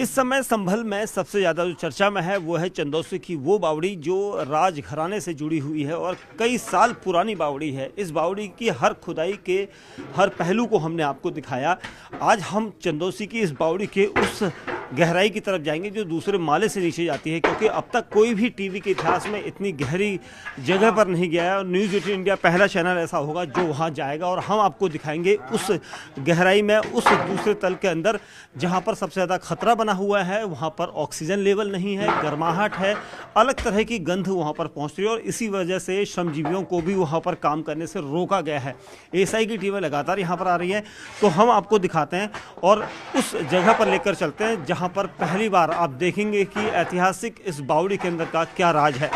इस समय संभल में सबसे ज़्यादा जो चर्चा में है वो है चंदौसी की वो बावड़ी जो राजघराने से जुड़ी हुई है और कई साल पुरानी बावड़ी है। इस बावड़ी की हर खुदाई के हर पहलू को हमने आपको दिखाया। आज हम चंदौसी की इस बावड़ी के उस गहराई की तरफ जाएंगे जो दूसरे माले से नीचे जाती है, क्योंकि अब तक कोई भी टीवी के इतिहास में इतनी गहरी जगह पर नहीं गया है और न्यूज़ 18 इंडिया पहला चैनल ऐसा होगा जो वहां जाएगा और हम आपको दिखाएंगे उस गहराई में, उस दूसरे तल के अंदर जहां पर सबसे ज़्यादा खतरा बना हुआ है। वहां पर ऑक्सीजन लेवल नहीं है, गर्माहट है, अलग तरह की गंध वहां पर पहुंच रही है और इसी वजह से श्रमजीवियों को भी वहां पर काम करने से रोका गया है। एएसआई की टीमें लगातार यहां पर आ रही है, तो हम आपको दिखाते हैं और उस जगह पर लेकर चलते हैं जहां पर पहली बार आप देखेंगे कि ऐतिहासिक इस बावड़ी के अंदर का क्या राज है।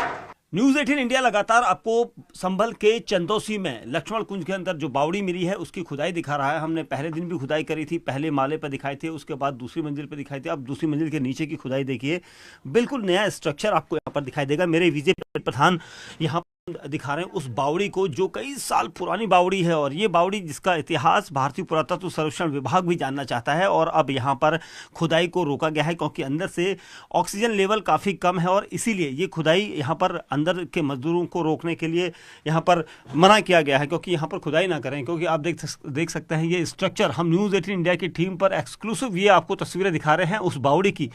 न्यूज़ 18 इंडिया लगातार आपको संभल के चंदौसी में लक्ष्मण कुंज के अंदर जो बावड़ी मिली है उसकी खुदाई दिखा रहा है। हमने पहले दिन भी खुदाई करी थी, पहले माले पर दिखाए थे, उसके बाद दूसरी मंजिल पर दिखाई थे। अब दूसरी मंजिल के नीचे की खुदाई देखिए, बिल्कुल नया स्ट्रक्चर आपको यहाँ पर दिखाई देगा। मेरे विजय प्रधान यहाँ दिखा रहे हैं उस बावड़ी को जो कई साल पुरानी बावड़ी है और ये बावड़ी जिसका इतिहास भारतीय पुरातत्व सर्वेक्षण विभाग भी जानना चाहता है। और अब यहाँ पर खुदाई को रोका गया है क्योंकि अंदर से ऑक्सीजन लेवल काफ़ी कम है और इसीलिए ये खुदाई यहाँ पर अंदर के मजदूरों को रोकने के लिए यहाँ पर मना किया गया है क्योंकि यहाँ पर खुदाई ना करें। क्योंकि आप देख सकते हैं ये स्ट्रक्चर, हम न्यूज़ 18 इंडिया की टीम पर एक्सक्लूसिव ये आपको तस्वीरें दिखा रहे हैं उस बावड़ी की।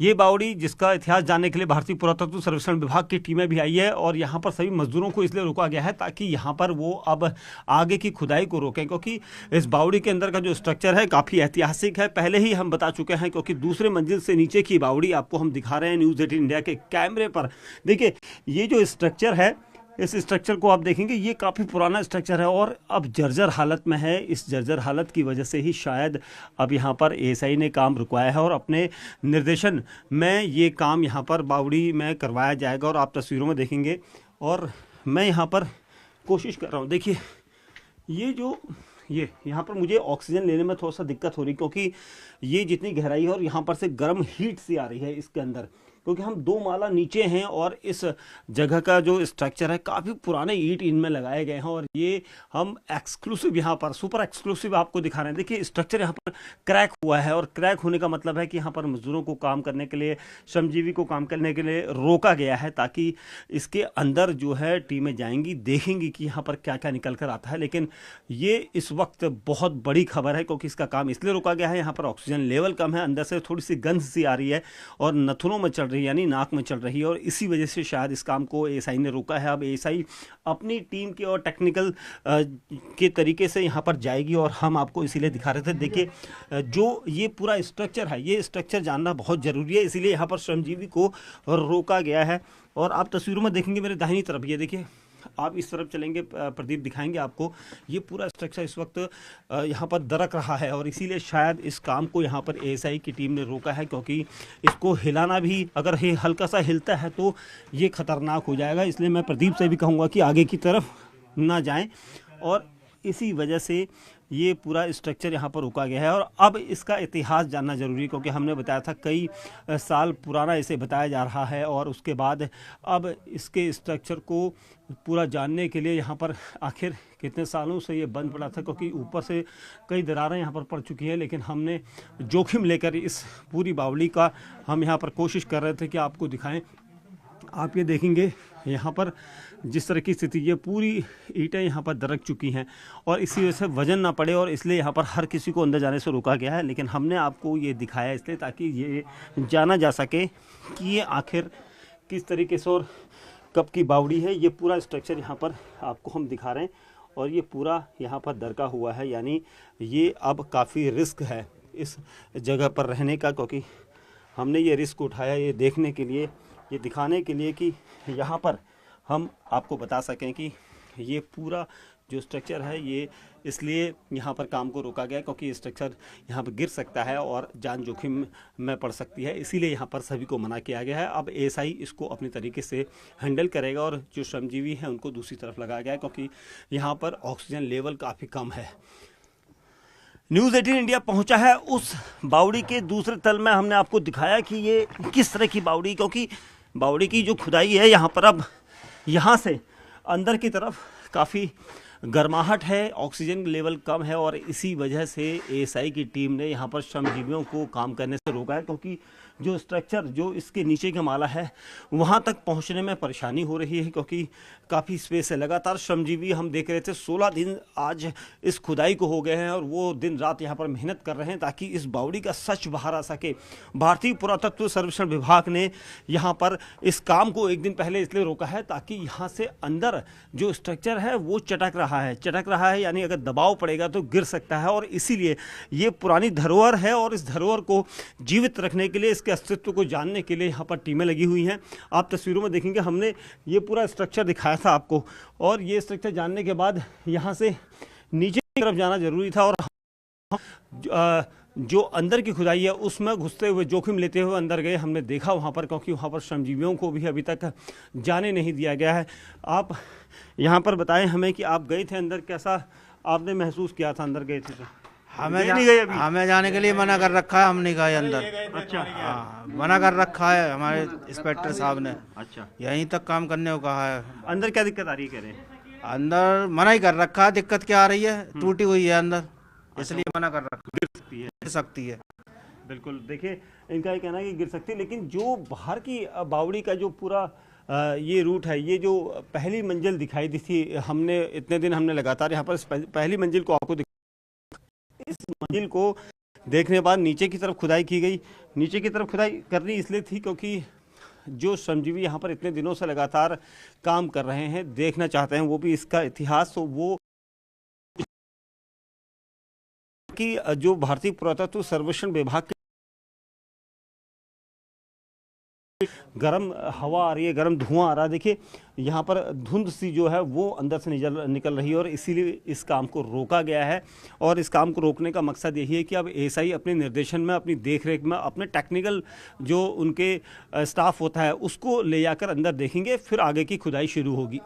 ये बावड़ी जिसका इतिहास जानने के लिए भारतीय पुरातत्व सर्वेक्षण विभाग की टीमें भी आई है और यहाँ पर सभी मजदूरों को इसलिए रोका गया है ताकि यहाँ पर वो अब आगे की खुदाई को रोकें, क्योंकि इस बावड़ी के अंदर का जो स्ट्रक्चर है काफ़ी ऐतिहासिक है। पहले ही हम बता चुके हैं क्योंकि दूसरे मंजिल से नीचे की बावड़ी आपको हम दिखा रहे हैं न्यूज़ 18 इंडिया के कैमरे पर। देखिए ये जो स्ट्रक्चर है, इस स्ट्रक्चर को आप देखेंगे ये काफ़ी पुराना स्ट्रक्चर है और अब जर्जर हालत में है। इस जर्जर हालत की वजह से ही शायद अब यहाँ पर एएसआई ने काम रुकवाया है और अपने निर्देशन में ये काम यहाँ पर बावड़ी में करवाया जाएगा और आप तस्वीरों में देखेंगे। और मैं यहाँ पर कोशिश कर रहा हूँ, देखिए ये जो ये यहाँ पर मुझे ऑक्सीजन लेने में थोड़ा सा दिक्कत हो रही क्योंकि ये जितनी गहराई है और यहाँ पर से गर्म हीट सी आ रही है इसके अंदर, क्योंकि हम 2 माला नीचे हैं और इस जगह का जो स्ट्रक्चर है काफ़ी पुराने ईंट इनमें लगाए गए हैं और ये हम एक्सक्लूसिव यहाँ पर सुपर एक्सक्लूसिव आपको दिखा रहे हैं। देखिए स्ट्रक्चर यहाँ पर क्रैक हुआ है और क्रैक होने का मतलब है कि यहाँ पर मजदूरों को काम करने के लिए, श्रमजीवी को काम करने के लिए रोका गया है ताकि इसके अंदर जो है टीमें जाएंगी, देखेंगी कि यहाँ पर क्या क्या निकल कर आता है। लेकिन ये इस वक्त बहुत बड़ी खबर है क्योंकि इसका काम इसलिए रोका गया है, यहाँ पर ऑक्सीजन लेवल कम है, अंदर से थोड़ी सी गंध सी आ रही है और नथुनों में चल रही है, यानी नाक में चल रही है और इसी वजह से शायद इस काम को एएसआई ने रोका है। अब एएसआई अपनी टीम के और टेक्निकल के तरीके से यहाँ पर जाएगी और हम आपको इसीलिए दिखा रहे थे। देखिए जो ये पूरा स्ट्रक्चर है, ये स्ट्रक्चर जानना बहुत ज़रूरी है, इसीलिए यहाँ पर श्रमजीवी को रोका गया है। और आप तस्वीरों में देखेंगे मेरे दाहिनी तरफ, ये देखिए आप इस तरफ चलेंगे, प्रदीप दिखाएंगे आपको, ये पूरा स्ट्रक्चर इस वक्त यहाँ पर दरक रहा है और इसीलिए शायद इस काम को यहाँ पर एएसआई की टीम ने रोका है क्योंकि इसको हिलाना भी, अगर ये हल्का सा हिलता है तो ये खतरनाक हो जाएगा। इसलिए मैं प्रदीप से भी कहूँगा कि आगे की तरफ ना जाएं और इसी वजह से ये पूरा स्ट्रक्चर यहाँ पर रुका गया है। और अब इसका इतिहास जानना ज़रूरी है क्योंकि हमने बताया था कई साल पुराना इसे बताया जा रहा है और उसके बाद अब इसके स्ट्रक्चर को पूरा जानने के लिए यहाँ पर आखिर कितने सालों से ये बंद पड़ा था, क्योंकि ऊपर से कई दरारें यहाँ पर पड़ चुकी है। लेकिन हमने जोखिम लेकर इस पूरी बावड़ी का हम यहाँ पर कोशिश कर रहे थे कि आपको दिखाएं। आप ये देखेंगे यहाँ पर जिस तरह की स्थिति, ये पूरी ईंटें यहाँ पर दरक चुकी हैं और इसी वजह से वजन ना पड़े और इसलिए यहाँ पर हर किसी को अंदर जाने से रोका गया है। लेकिन हमने आपको ये दिखाया इसलिए ताकि ये जाना जा सके कि ये आखिर किस तरीके से और कब की बावड़ी है। ये पूरा स्ट्रक्चर यहाँ पर आपको हम दिखा रहे हैं और ये पूरा यहाँ पर दरका हुआ है, यानी ये अब काफ़ी रिस्क है इस जगह पर रहने का, क्योंकि हमने ये रिस्क उठाया ये देखने के लिए, ये दिखाने के लिए कि यहाँ पर हम आपको बता सकें कि ये पूरा जो स्ट्रक्चर है ये इसलिए यहाँ पर काम को रोका गया क्योंकि ये स्ट्रक्चर यहाँ पर गिर सकता है और जान जोखिम में पड़ सकती है, इसीलिए यहाँ पर सभी को मना किया गया है। अब एएसआई इसको अपने तरीके से हैंडल करेगा और जो श्रमजीवी हैं उनको दूसरी तरफ लगाया गया है क्योंकि यहाँ पर ऑक्सीजन लेवल काफ़ी कम है। न्यूज़ 18 इंडिया पहुंचा है उस बावड़ी के दूसरे तल में। हमने आपको दिखाया कि ये किस तरह की बावड़ी, क्योंकि बावड़ी की जो खुदाई है यहाँ पर अब यहाँ से अंदर की तरफ काफ़ी गर्माहट है, ऑक्सीजन लेवल कम है और इसी वजह से एएसआई की टीम ने यहाँ पर श्रमजीवियों को काम करने से रोका है, क्योंकि जो स्ट्रक्चर जो इसके नीचे का माला है वहाँ तक पहुँचने में परेशानी हो रही है, क्योंकि काफ़ी स्पेस है। लगातार श्रमजीवी हम देख रहे थे 16 दिन आज इस खुदाई को हो गए हैं और वो दिन रात यहाँ पर मेहनत कर रहे हैं ताकि इस बावड़ी का सच बाहर आ सके। भारतीय पुरातत्व सर्वेक्षण विभाग ने यहाँ पर इस काम को एक दिन पहले इसलिए रोका है ताकि यहाँ से अंदर जो स्ट्रक्चर है वो चटक रहा है, यानी अगर दबाव पड़ेगा तो गिर सकता है। और इसीलिए ये पुरानी धरोहर है और इस धरोहर को जीवित रखने के लिए, इसके अस्तित्व को जानने के लिए यहाँ पर टीमें लगी हुई हैं। आप तस्वीरों में देखेंगे, हमने ये पूरा स्ट्रक्चर दिखाया था आपको, और ये स्ट्रक्चर जानने के बाद यहाँ से नीचे की तरफ जाना जरूरी था और जो अंदर की खुदाई है उसमें घुसते हुए, जोखिम लेते हुए अंदर गए, हमने देखा वहाँ पर, क्योंकि वहाँ पर श्रमजीवियों को भी अभी तक जाने नहीं दिया गया है। आप यहाँ पर बताएं हमें कि आप गए थे अंदर, कैसा आपने महसूस किया था अंदर गए थे तो? हमें जाने के लिए मना कर रखा है, हम नहीं गए अंदर। अच्छा, हाँ, मना कर रखा है हमारे इंस्पेक्टर साहब ने। अच्छा, यहीं तक काम करने को कहा है। अंदर क्या दिक्कत आ रही है कह रहे हैं? अंदर मना ही कर रखा है। दिक्कत क्या आ रही है? टूटी हुई है अंदर, इसलिए मना कर रखा। गिर सकती है। बिल्कुल, देखिए इनका ये कहना है कि गिर सकती है, लेकिन जो बाहर की बावड़ी का जो पूरा ये रूट है, ये जो पहली मंजिल दिखाई दी थी, हमने इतने दिन हमने लगातार यहाँ पर पहली मंजिल को आपको इस मंजिल को देखने के बाद नीचे की तरफ खुदाई की गई। नीचे की तरफ खुदाई करनी इसलिए थी क्योंकि जो श्रमजीवी यहाँ पर इतने दिनों से लगातार काम कर रहे हैं, देखना चाहते हैं वो भी इसका इतिहास, तो वो कि जो भारतीय पुरातत्व सर्वेक्षण विभाग के गर्म हवा आ रही है, गर्म धुआं आ रहा है। देखिए यहाँ पर धुंध सी जो है वो अंदर से निकल रही है और इसीलिए इस काम को रोका गया है। और इस काम को रोकने का मकसद यही है कि अब एएसआई अपने निर्देशन में, अपनी देखरेख में, अपने टेक्निकल जो उनके स्टाफ होता है उसको ले जाकर अंदर देखेंगे, फिर आगे की खुदाई शुरू होगी।